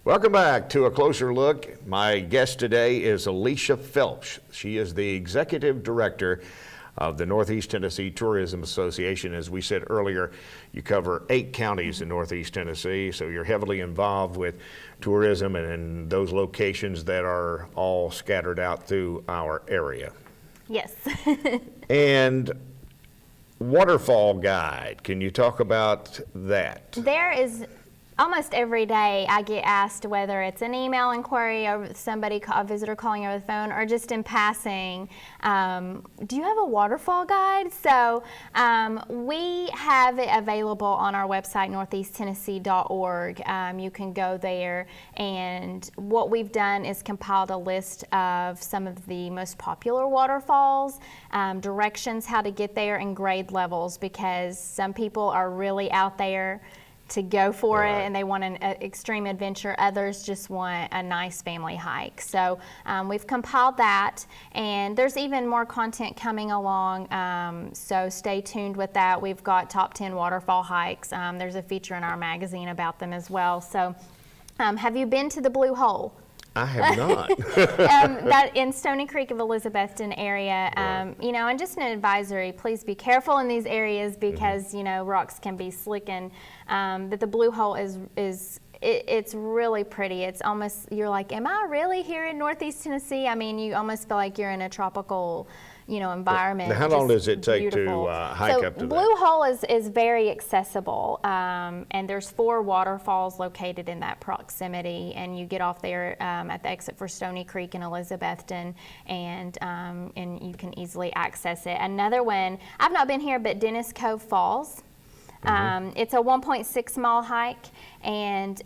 Welcome back to A Closer Look. My guest today is Alicia Phelps. She is the Executive Director of the Northeast Tennessee Tourism Association. As we said earlier, you cover 8 counties in Northeast Tennessee, so you're heavily involved with tourism and those locations that are all scattered out through our area. Yes. And Waterfall Guide, can you talk about that? There is almost every day I get asked whether it's an email inquiry or a visitor calling over the phone or just in passing, do you have a waterfall guide? So we have it available on our website, northeasttennessee.org. You can go there, and what we've done is compiled a list of some of the most popular waterfalls, directions how to get there, and grade levels, because some people are really out there to go for it and they want an extreme adventure. Others just want a nice family hike. So we've compiled that, and there's even more content coming along, so stay tuned with that. We've got top 10 waterfall hikes. There's a feature in our magazine about them as well. So have you been to the Blue Hole? I have not. That in Stony Creek of Elizabethton area, you know, and just an advisory, please be careful in these areas because, you know, rocks can be slick, and but the Blue Hole it's really pretty. It's almost, you're like, am I really here in Northeast Tennessee? I mean, you almost feel like you're in a tropical, you know, environment. Now, how long does it take to hike up to that? Blue Hole is very accessible, and there's 4 waterfalls located in that proximity, and you get off there at the exit for Stony Creek in Elizabethton, and you can easily access it. Another one, I've not been here, but Dennis Cove Falls. It's a 1.6 mile hike, and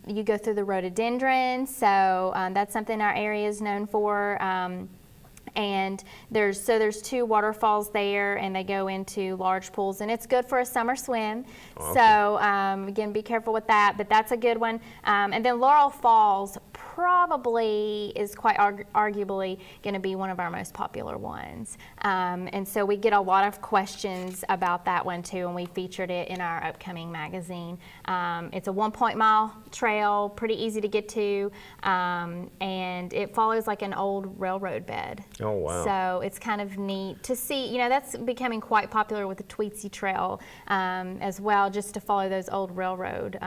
you go through the rhododendron, so that's something our area is known for. And there's 2 waterfalls there, and they go into large pools, and it's good for a summer swim. Okay. So again, be careful with that, but that's a good one. And then Laurel Falls probably is quite arguably going to be one of our most popular ones. And so we get a lot of questions about that one too, and we featured it in our upcoming magazine. It's a 1 mile trail, pretty easy to get to, and it follows like an old railroad bed. Oh, wow. So it's kind of neat to see, you know, that's becoming quite popular with the Tweetsie Trail as well, just to follow those old railroad,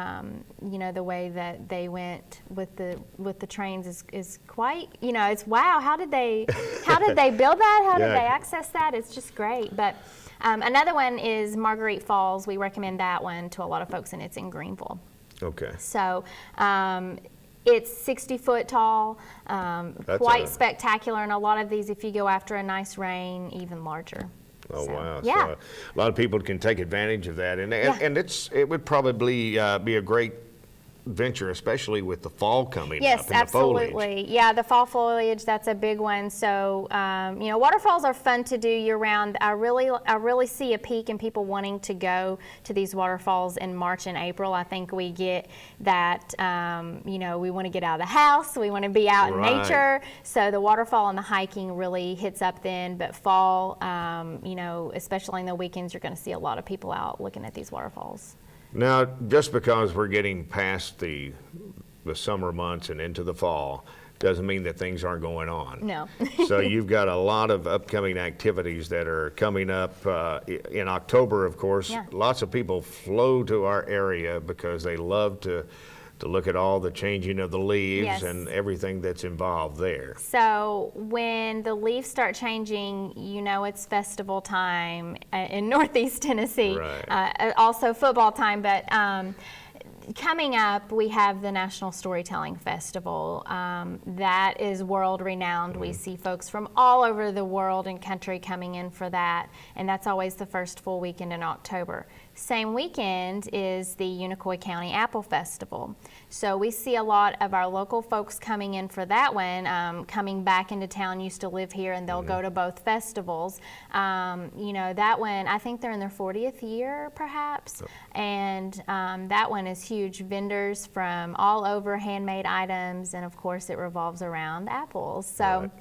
you know, the way that they went with the trains is quite, you know, it's wow, how did they build that? How did they access that? It's just great. But another one is Marguerite Falls. We recommend that one to a lot of folks, and it's in Greenville. Okay. So it's 60 foot tall, quite spectacular, and a lot of these, if you go after a nice rain, even larger. Oh, so, wow. Yeah. So a lot of people can take advantage of that, and it would probably be a great venture, especially with the fall coming up. Yes, absolutely. Yeah, the fall foliage, that's a big one. So, you know, waterfalls are fun to do year round. I really see a peak in people wanting to go to these waterfalls in March and April. I think we get that, you know, we want to get out of the house, we want to be out in nature. So the waterfall and the hiking really hits up then, but fall, you know, especially in the weekends, you're going to see a lot of people out looking at these waterfalls. Now, just because we're getting past the summer months and into the fall doesn't mean that things aren't going on. No. So you've got a lot of upcoming activities that are coming up in October, of course. Yeah. Lots of people flow to our area because they love to look at all the changing of the leaves and everything that's involved there. So when the leaves start changing, you know it's festival time in Northeast Tennessee. Right. Also football time, but coming up, we have the National Storytelling Festival. That is world renowned. We see folks from all over the world and country coming in for that, and that's always the first full weekend in October. Same weekend is the Unicoi County Apple Festival. So we see a lot of our local folks coming in for that one, coming back into town, used to live here, and they'll go to both festivals. You know, that one, I think they're in their 40th year, perhaps, and that one is huge. Vendors from all over, handmade items, and of course it revolves around apples. So.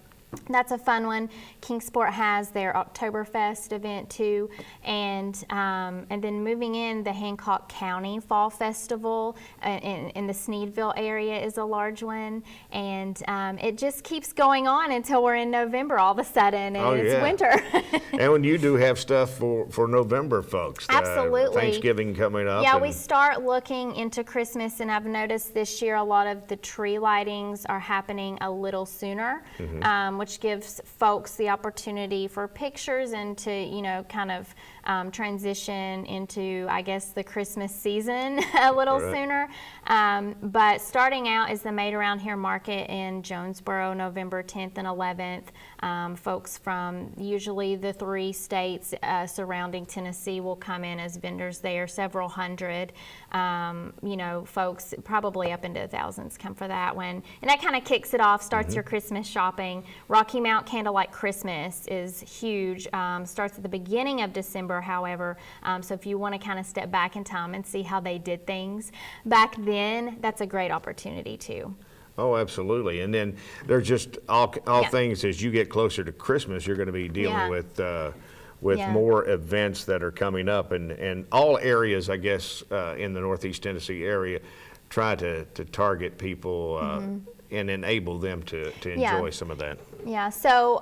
That's a fun one. Kingsport has their Oktoberfest event too, and then moving in, the Hancock County Fall Festival in the Sneedville area is a large one, and it just keeps going on until we're in November all of a sudden, and it's winter. And when you do have stuff for November, folks, Absolutely. Thanksgiving coming up. Yeah, we start looking into Christmas, and I've noticed this year a lot of the tree lightings are happening a little sooner, which gives folks the opportunity for pictures and to, you know, kind of transition into, I guess, the Christmas season a little sooner. But starting out is the Made Around Here Market in Jonesboro, November 10th and 11th. Folks from usually the 3 states surrounding Tennessee will come in as vendors there, several hundred. You know, folks probably up into thousands come for that one. And that kind of kicks it off, starts your Christmas shopping. Rocky Mount Candlelight Christmas is huge. Starts at the beginning of December, however. So if you want to kind of step back in time and see how they did things back then, that's a great opportunity too. Oh, absolutely. And then there's just all things as you get closer to Christmas, you're going to be dealing with more events that are coming up, and all areas, I guess, in the Northeast Tennessee area try to target people and enable them to enjoy some of that. Yeah, so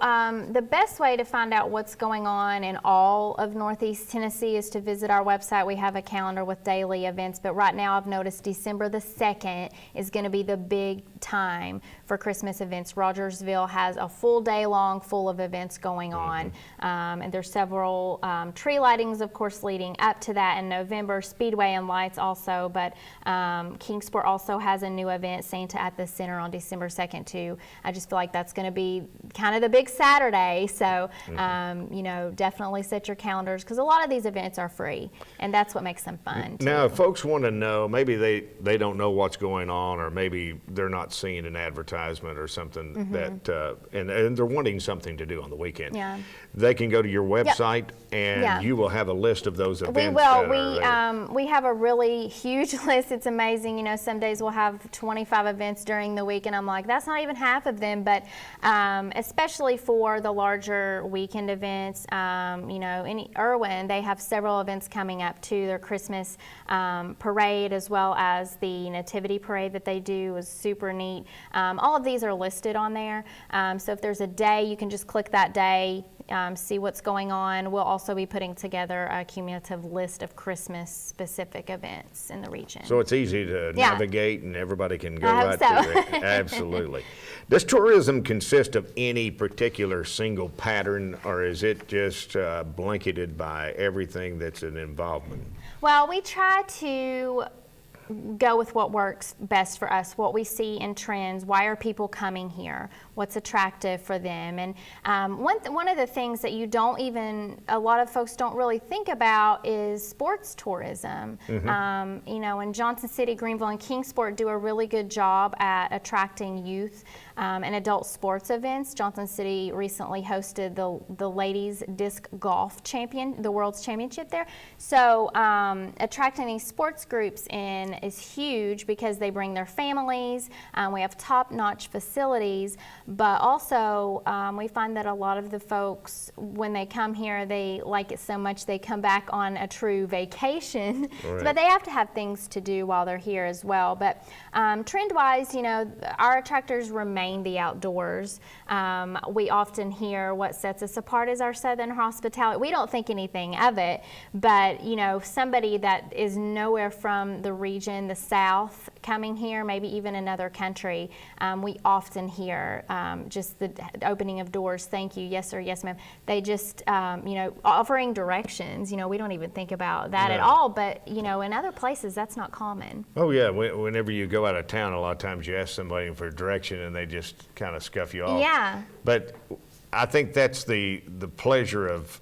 the best way to find out what's going on in all of Northeast Tennessee is to visit our website. We have a calendar with daily events, but right now I've noticed December the 2nd is going to be the big time for Christmas events. Rogersville has a full day long full of events going on, and there's several tree lightings, of course, leading up to that in November, Speedway and Lights also, but Kingsport also has a new event, Santa at the Center, on December 2nd too. I just feel like that's going to be kind of the big Saturday, so you know, definitely set your calendars, because a lot of these events are free, and that's what makes them fun too. Now, if folks want to know, maybe they don't know what's going on, or maybe they're not seeing an advertisement or something that, and they're wanting something to do on the weekend. Yeah. They can go to your website, and you will have a list of those events. We will. We have a really huge list. It's amazing. You know, some days we'll have 25 events during the week, and I'm like, that's not even half of them. But especially for the larger weekend events, you know, in Irwin, they have several events coming up too. Their Christmas parade, as well as the Nativity parade that they do, is super neat. All of these are listed on there. So if there's a day, you can just click that day. See what's going on. We'll also be putting together a cumulative list of Christmas-specific events in the region. So it's easy to navigate, and everybody can go I right hope to it. Absolutely. Does tourism consist of any particular single pattern, or is it just blanketed by everything that's an involvement? Well, we try to go with what works best for us, what we see in trends. Why are people coming here? What's attractive for them? And one of the things that a lot of folks don't really think about is sports tourism. You know, and Johnson City, Greenville, and Kingsport do a really good job at attracting youth and adult sports events. Johnson City recently hosted the ladies disc golf the world's championship there. So attracting these sports groups in is huge, because they bring their families. We have top-notch facilities, but also we find that a lot of the folks, when they come here, they like it so much they come back on a true vacation. Right. But they have to have things to do while they're here as well. But trend-wise, you know, our attractors remain the outdoors. We often hear what sets us apart is our Southern hospitality. We don't think anything of it, but you know, somebody that is nowhere from the region, the South, coming here, maybe even another country, we often hear just the opening of doors, thank you, yes sir, yes ma'am. They just, you know, offering directions. You know, we don't even think about that at all, but you know, in other places that's not common. Oh yeah, whenever you go out of town, a lot of times you ask somebody for direction and they just kind of scuff you off. Yeah. But I think that's the pleasure of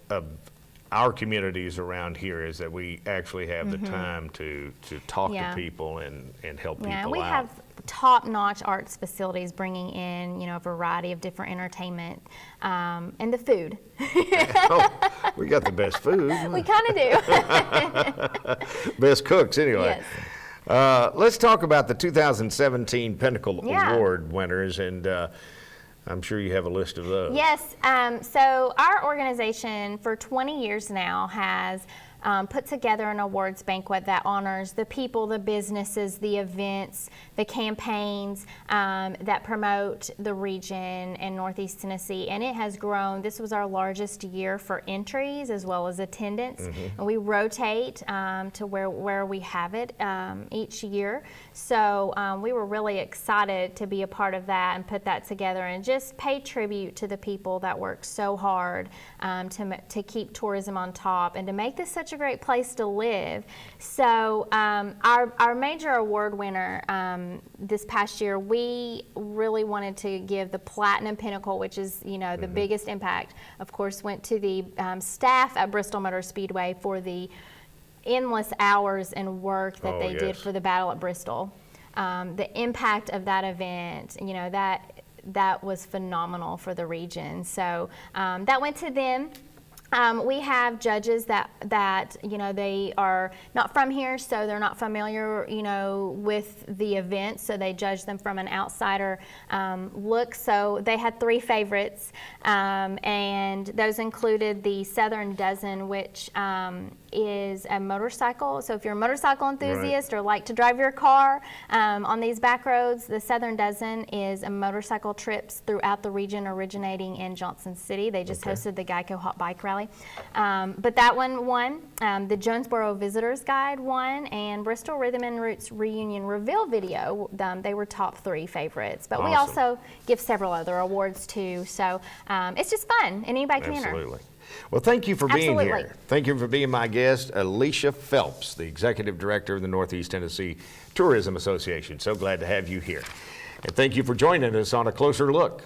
our communities around here, is that we actually have the time to talk to people and help people out. Yeah, we have top-notch arts facilities bringing in, you know, a variety of different entertainment, and the food. Oh, we got the best food. We kind of do. Best cooks, anyway. Yes. Let's talk about the 2017 Pinnacle Award winners, and I'm sure you have a list of those. Yes, so our organization for 20 years now has put together an awards banquet that honors the people, the businesses, the events, the campaigns that promote the region and Northeast Tennessee. And it has grown. This was our largest year for entries as well as attendance. And we rotate to where we have it each year. So we were really excited to be a part of that and put that together and just pay tribute to the people that work so hard to keep tourism on top and to make this such a great place to live. So our major award winner this past year, we really wanted to give the Platinum Pinnacle, which is the biggest impact, of course, went to the staff at Bristol Motor Speedway for the endless hours and work that they did for the Battle at Bristol. The impact of that event, that was phenomenal for the region. So that went to them. We have judges that they are not from here, so they're not familiar with the event, so they judge them from an outsider look. So they had 3 favorites, and those included the Southern Dozen, which is a motorcycle. So if you're a motorcycle enthusiast or like to drive your car on these back roads, the Southern Dozen is a motorcycle trips throughout the region originating in Johnson City. They just hosted the Geico Hot Bike Rally. But that one won. The Jonesboro Visitors Guide won, and Bristol Rhythm and Roots Reunion Reveal Video, they were top 3 favorites. But we also give several other awards too. So it's just fun, and anybody can enter. Absolutely. Well, thank you for being here. Thank you for being my guest, Alicia Phelps, the Executive Director of the Northeast Tennessee Tourism Association. So glad to have you here. And thank you for joining us on A Closer Look.